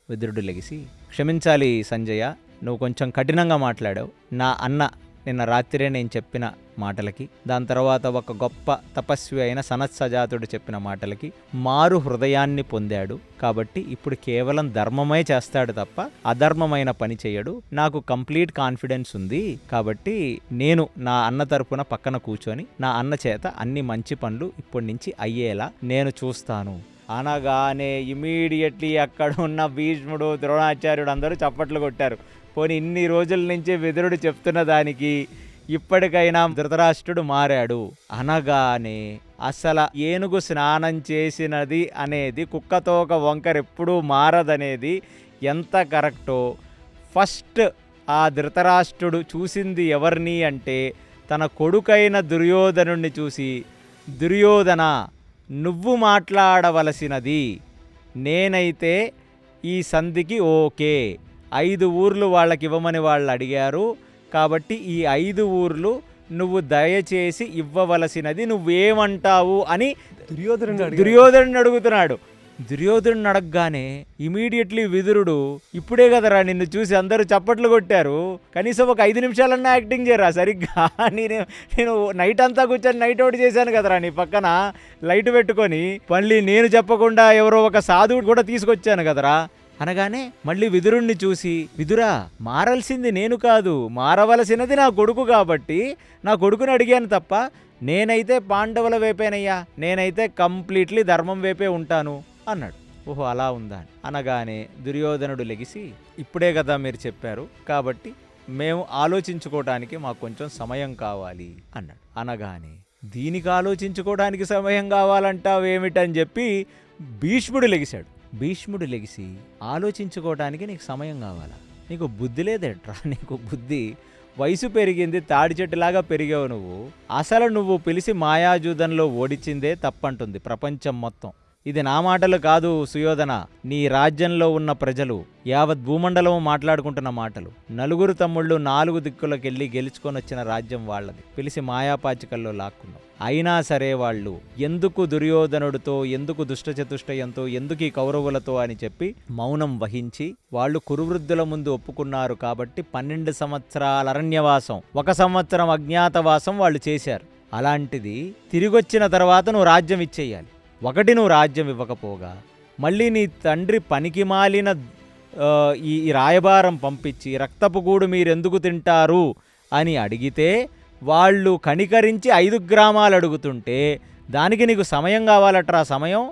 విదురుడు లెగిసి, క్షమించాలి సంజయ, నువ్వు కొంచెం కఠినంగా మాట్లాడావు. నా అన్న నిన్న రాత్రే నేను చెప్పిన మాటలకి, దాని తర్వాత ఒక గొప్ప తపస్వి అయిన సనత్సజాతుడు చెప్పిన మాటలకి మారు హృదయాన్ని పొందాడు. కాబట్టి ఇప్పుడు కేవలం ధర్మమే చేస్తాడు తప్ప అధర్మమైన పని చేయడు. నాకు కంప్లీట్ కాన్ఫిడెన్స్ ఉంది. కాబట్టి నేను నా అన్న తరపున పక్కన కూర్చొని నా అన్న చేత అన్ని మంచి పనులు ఇప్పటి నుంచి అయ్యేలా నేను చూస్తాను అనగానే ఇమీడియట్లీ అక్కడ ఉన్న భీష్ముడు, ద్రోణాచార్యుడు అందరూ చప్పట్లు కొట్టారు. పోనీ ఇన్ని రోజుల నుంచి విదురుడు చెప్తున్న దానికి ఇప్పటికైనా ధృతరాష్ట్రుడు మారాడు అనగానే అసలు ఏనుగు స్నానం చేసినది అనేది కుక్కతోక వంకర ఎప్పుడూ మారదనేది ఎంత కరెక్టో ఫస్ట్ ఆ ధృతరాష్ట్రుడు చూసింది ఎవరిని అంటే తన కొడుకైన దుర్యోధనుణ్ణి చూసి, దుర్యోధన నువ్వు మాట్లాడవలసినది, నేనైతే ఈ సంధికి ఓకే, 5 ఊర్లు వాళ్ళకి ఇవ్వమని వాళ్ళు అడిగారు కాబట్టి ఈ 5 ఊర్లు నువ్వు దయచేసి ఇవ్వవలసినది నువ్వేమంటావు అని దుర్యోధనుని అడుగుతున్నాడు. దుర్యోధనుని అడగగానే ఇమీడియట్లీ విదురుడు, ఇప్పుడే కదరా నిన్ను చూసి అందరూ చప్పట్లు కొట్టారు, కనీసం ఒక 5 నిమిషాలన్నా యాక్టింగ్ చేయరా సరిగ్గా, నేను నైట్ అంతా కూర్చొని నైట్ అవుట్ చేశాను కదరా నీ పక్కన లైట్ పెట్టుకొని, మళ్ళీ నేను చెప్పకుండా ఎవరో ఒక సాధువుడు కూడా తీసుకొచ్చాను కదరా అనగానే మళ్ళీ విదురుణ్ణి చూసి, విదురా మారాల్సింది నేను కాదు, మారవలసినది నా కొడుకు, కాబట్టి నా కొడుకుని అడిగాను తప్ప నేనైతే పాండవుల వైపేనయ్యా, నేనైతే కంప్లీట్లీ ధర్మం వైపే ఉంటాను అన్నాడు. ఓహో అలా ఉందా అనగానే దుర్యోధనుడు లెగిసి, ఇప్పుడే కదా మీరు చెప్పారు కాబట్టి మేము ఆలోచించుకోవడానికి మాకు కొంచెం సమయం కావాలి అన్నాడు. అనగానే దీనికి ఆలోచించుకోవడానికి సమయం కావాలంటావేమిటని చెప్పి భీష్ముడు లెగిశాడు. భీష్ముడు లెగిసి, ఆలోచించుకోవడానికి నీకు సమయం కావాలా? నీకు బుద్ధి లేదేట్రా? నీకు బుద్ధి వయసు పెరిగింది, తాడి చెట్టులాగా పెరిగావు నువ్వు. అసలు నువ్వు పిలిచి మాయాజూదంలో ఓడించిందే తప్పంటుంది ప్రపంచం మొత్తం. ఇది నా మాటలు కాదు సుయోధన, నీ రాజ్యంలో ఉన్న ప్రజలు యావత్ భూమండలం మాట్లాడుకుంటున్న మాటలు. 4 తమ్ముళ్ళు 4 దిక్కులకెళ్ళి గెలుచుకొని వచ్చిన రాజ్యం వాళ్ళది. పిలిచి మాయాపాచికల్లో లాక్కున్నావు. అయినా సరే వాళ్ళు ఎందుకు దుర్యోధనుడితో, ఎందుకు దుష్టచతుష్టయంతో, ఎందుకు ఈ కౌరవులతో అని చెప్పి మౌనం వహించి వాళ్ళు కురువృద్ధుల ముందు ఒప్పుకున్నారు. కాబట్టి 12 సంవత్సరాల అరణ్యవాసం, 1 సంవత్సరం అజ్ఞాతవాసం వాళ్ళు చేశారు. అలాంటిది తిరిగొచ్చిన తర్వాత నువ్వు రాజ్యం ఇచ్చేయాలి. ఒకటి నువ్వు రాజ్యం ఇవ్వకపోగా మళ్ళీ నీ తండ్రి పనికి మాలిన ఈ రాయబారం పంపించి రక్తపు గూడు మీరెందుకు తింటారు అని అడిగితే వాళ్ళు కనికరించి 5 గ్రామాలు అడుగుతుంటే దానికి నీకు సమయం కావాలట్రా. సమయం